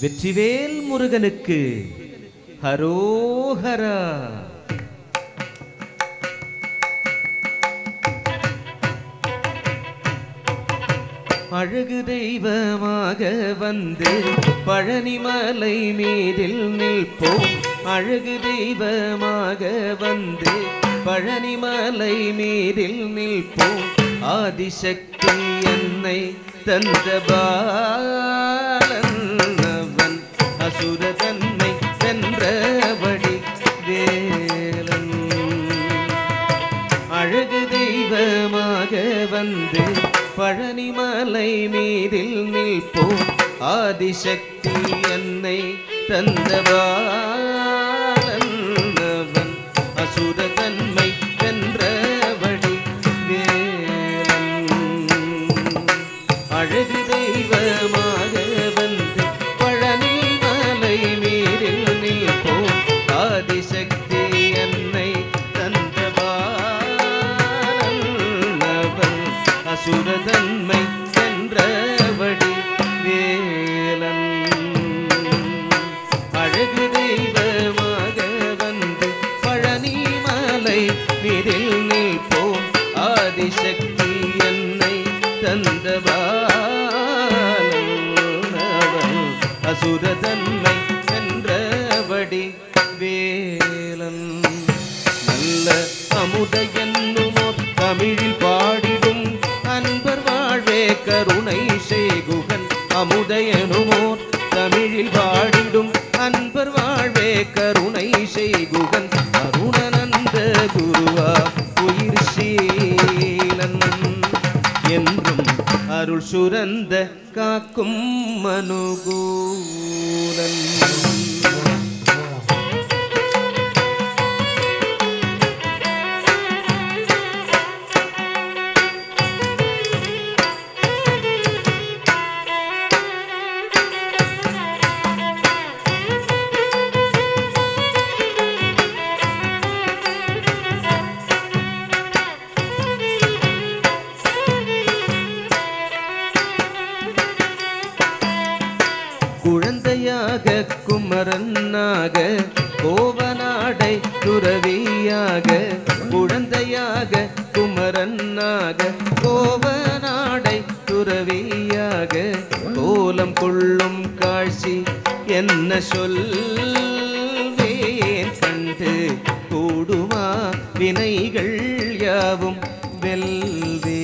வெற்றிவேல் முருகனுக்கு ஹரோஹரா. அழகு தெய்வமாக வந்து பழனிமலை மீதில் நிற்போம். அழகு தெய்வமாக வந்து பழனிமலை மீதில் நிற்போம். ஆதிசக்தி என்னை தந்த பாலன் அவன் அசுர தன்னை வென்றபடி வேலன். அழகு தெய்வமாக வந்து பழனிமலை மீதில் நிற்போம். ஆதிசக்தி என்னை தந்த பாலன் அவன் அசுர தன்மை வென்றபடி வேலன். அழகு தெய்வமாக வந்து பழனிமலை மீதில் நிற்போம். ஆதிசக்தி என்னை தந்த பாலன் அவன் அசுரதன்மை சென்றபடி வேலன். அழகு தெய்வமாக வந்து பழனிமலை மீதில் நிற்போம். ஆதிசக்தி என்னை தந்த பாலன் அவன் அசுரதன்மை சென்றபடி வேலன். நல்ல அமுத என்னுமோ தமிழில் பாடிடும் அன்பர் வாழ்வே கருணை சேகுகன். அமுதையனுமோ தமிழில் பாடிடும் அன்பர் வாழ்வே கருணை சேகுகன். அருணனந்த குருவா உயிர் சீலன் என்றும் அருள் சுரந்த காக்கும் மனுகூலன். குழந்தையாக குமரனாக கோவனாடை துறவியாக. குழந்தையாக குமரனாக கோவனாடை துறவியாக. கோலம் கொள்ளும் காட்சி என்ன சொல்வேன் கண்டு கூடுமா வினைகள் யாவும் வெல்வே.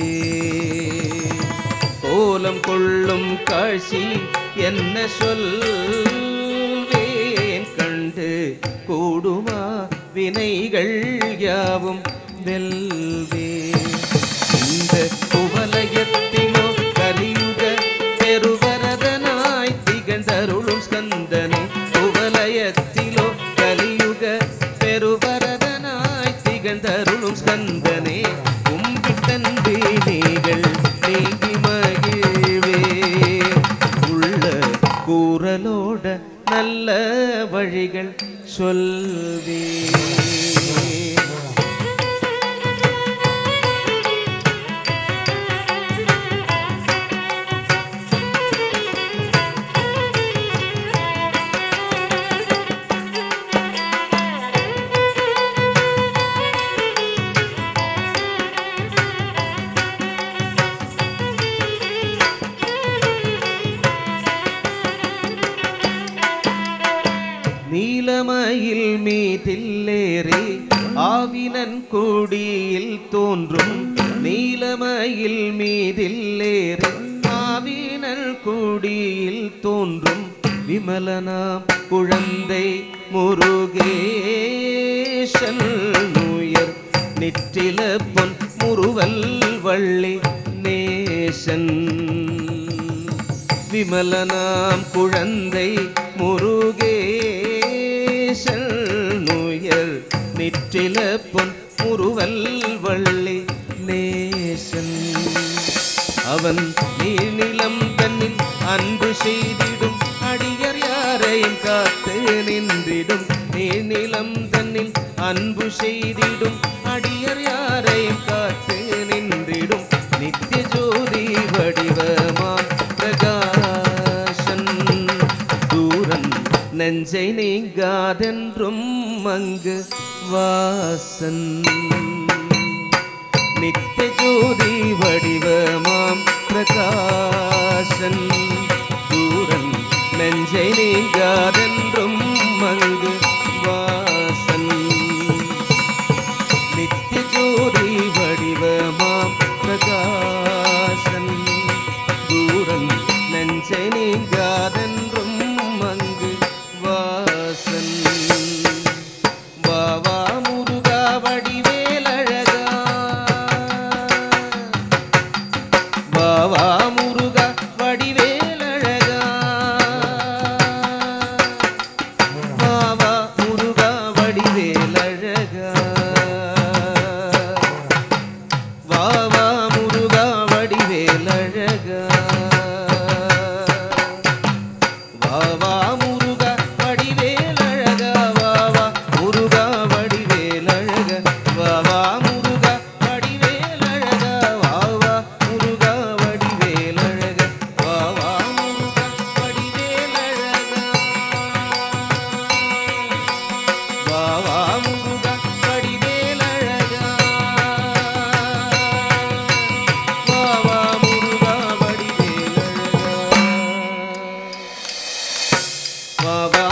கோலம் கொள்ளும் காட்சி என்ன சொல்வேன் கண்டு கூடுமா வினைகள் யாவும் வெல்வே. இந்த குவலயத்திலோ கலியுக பெருவரதனாய் திகழ்ந்தருளும் ஸ்கந்தனே. குவலயத்திலோ கலியுக பெருவரதனாய் திகழ்ந்தருளும் ஸ்கந்தனே. கும்பிட்டன்பே நீங்கள் நீங்கி மகிழ்வே. உள்ள கூறலோட நல்ல வழிகள் சொல்வே. நீலமயில் மீதில்லேறி ஆவினன் குடியில் தோன்றும். நீலமயில் மீதில்லேறி ஆவினன் குடியில் தோன்றும். விமலனாம் குழந்தை முருகேசன் உயர் நிற்றில பொன் முறுவல் வள்ளி நேசன். விமலனாம் குழந்தை முருகேசன் உயர் நிற்றில பொன் முறுவல் வள்ளி நேசன். அவன் நீநிலம் தன்னில் அன்பு செய்திடும் அடியர் யாரையும் காத்து நின்றிடும். நீநிலம் தன்னில் அன்பு செய்திடும் அடியர் யாரையும் காத்து நெஞ்சை நீங்காதென்றும் அங்கு வாசன் நித்திய ஜோதி வடிவமாம் பிரகாசன் தூரன் நெஞ்சை நீங்காதென்றும் அங்கு வாசன் நித்திய ஜோதி வடிவமாம் பிரகாசன் தூரன் நெஞ்சை நீங்காதென்றும் அங்கு வாசன் வாவா முருகா வடிவேலழகா வாவா முருகா வடிவேலழகா வாவா முருகா வடிவேலழகா வாவா முருகா வடிவேலழகா வாவா முருகா வடிவேலழகா வாவா முருகா வடிவேலழகா வாவா முருகா வடிவேலழகா வாவா முருகா வடிவேலழகா வாவா முருகா வடிவேலழகா வாவா முருகா வடிவேலழகா வாவா முருகா வடிவேலழகா வாவா